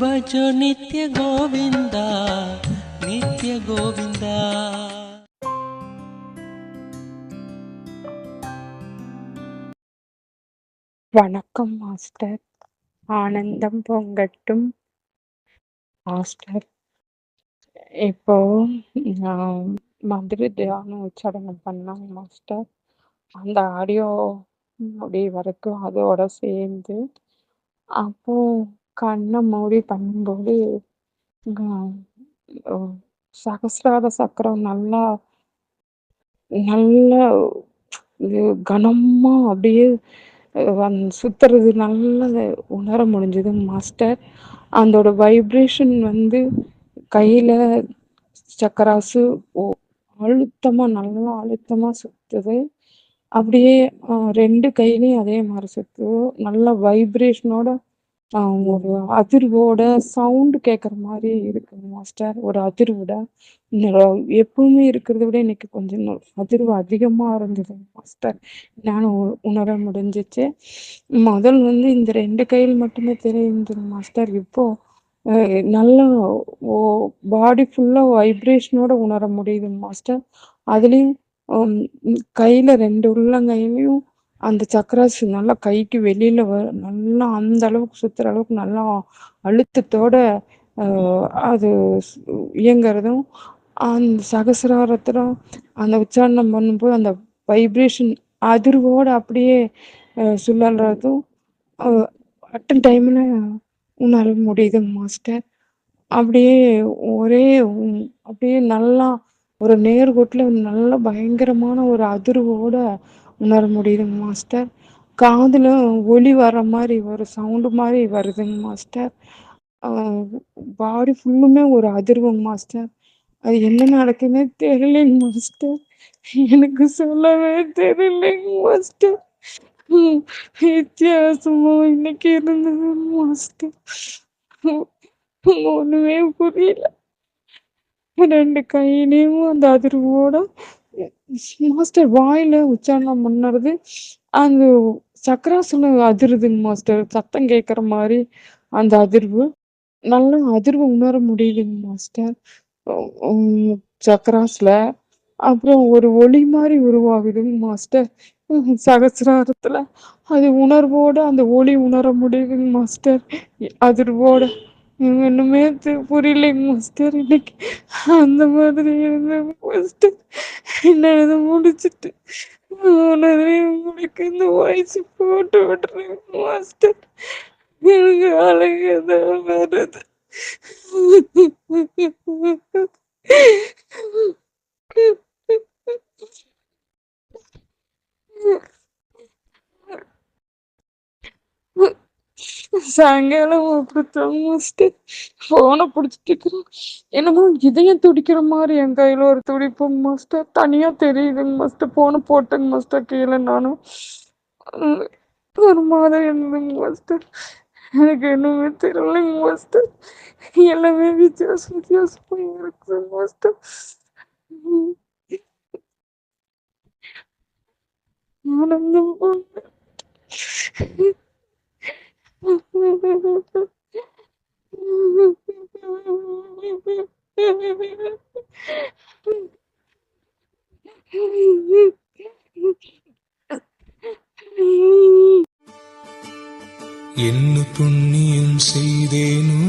भजो नित्य गोविंदा नित्य गोविंदा। வணக்கம் மாஸ்டர். ஆனந்தம் பொங்கட்டும் மாஸ்டர். இப்போ நான் மந்திர தியானம் உச்சாடனம் பண்ணாங்க மாஸ்டர். அந்த ஆடியோ முடிய வரைக்கும் அதோட சேர்ந்து அப்போ கண்ணை மூடி பண்ணும்போது சகசிரார சக்கரம் நல்லா நல்ல இது கனமா அப்படியே சுத்துறது நல்லா உணர முடிஞ்சது மாஸ்டர். அதோட வைப்ரேஷன் கையில சக்கராசு அழுத்தமா நல்லா அழுத்தமா சுத்துது. அப்படியே 2 கையிலயும் அதே மாதிரி சுத்துது. நல்ல வைப்ரேஷனோட ஒரு அதிர்வோட சவுண்ட் கேட்குற மாதிரி இருக்குங்க மாஸ்டர். ஒரு அதிர்வோட எப்பவுமே இருக்கிறத விட இன்னைக்கு கொஞ்சம் அதிர்வு அதிகமா இருந்தது மாஸ்டர். நான் உணர முடிஞ்சிச்சு. முதல் இந்த 2 கையில் மட்டுமே தெரியுது மாஸ்டர். இப்போ நல்லா பாடி ஃபுல்லா வைப்ரேஷனோட உணர முடியுது மாஸ்டர். அதுலயும் கையில 2 உள்ளங்கையிலயும் அந்த சக்கராஸ் நல்லா கைக்கு வெளியில நல்லா அந்த அளவுக்கு சுத்துற அளவுக்கு நல்லா அழுத்தத்தோட அது இயங்குறதும், அந்த சகசிராரத்துல அந்த உச்சாரணம் பண்ணும்போது அந்த வைப்ரேஷன் அதிர்வோட அப்படியே சுழல்றதும் அட் டைம்ல உணர முடியுது மாஸ்டர். அப்படியே ஒரே அப்படியே நல்லா ஒரு நேர்கோட்டுல நல்ல பயங்கரமான ஒரு அதிர்வோட உணர முடியுதுங்க மாஸ்டர். காதுல ஒலி வர்ற மாதிரி ஒரு சவுண்டு மாதிரி வருதுங்க மாஸ்டர். பாடி ஃபுல்லுமே ஒரு அதிர்வுங்க மாஸ்டர். அது என்ன நடக்குதுன்னே தெரியலைங்க மாஸ்டர். எனக்கு சொல்லவே தெரியலைங்க மாஸ்டர். வித்தியாசமா இன்னைக்கு இருந்தது மாஸ்டர். ஒண்ணுமே புரியல. 2 கையிலயும் அந்த அதிர்வோட மாஸ்டர் வாயில உச்சாரணம் பண்ணுறது அந்த சக்கராசுல அதிருதுங்க மாஸ்டர். சத்தம் கேட்குற மாதிரி அந்த அதிர்வு நல்லா அதிர்வு உணர முடியுதுங்க மாஸ்டர். சக்கராஸ்ல அப்புறம் ஒரு ஒளி மாதிரி உருவாகுதுங்க மாஸ்டர். சகசிராரத்துல அது உணர்வோட அந்த ஒளி உணர முடியுதுங்க மாஸ்டர். அதிர்வோட ஒண்ணுமே புரியலைங்க மாஸ்டர். இன்னைக்கு அந்த மாதிரி இருந்தது மாஸ்டர். என்ன இதை முடிச்சுட்டு உடனே உங்களுக்கு இந்த வாய்ஸ் போட்டு விடுறேன் மாஸ்டர். எனக்கு அழகுதான் வருது. சாயங்காலம் அப்படித்தான் மாஸ்டர். போனை பிடிச்சிட்டு இருக்கிறேன். என்னமோ இதயம் துடிக்கிற மாதிரி என் கையில ஒரு துடிப்புங்க மாஸ்டர். தனியா தெரியுதுங்க மாஸ்டர். போனை போட்டேங்க மாஸ்டர் கீழே. நானும் ஒரு மாதிரி இருந்ததுங்க மாஸ்டர். எனக்கு என்னமே தெரியலைங்க மாஸ்டர். எல்லாமே வித்தியாசம் வித்தியாசமா இருக்குங்க மாஸ்டர். ஆனந்தம் என்ன புண்ணியம் செய்தேனோ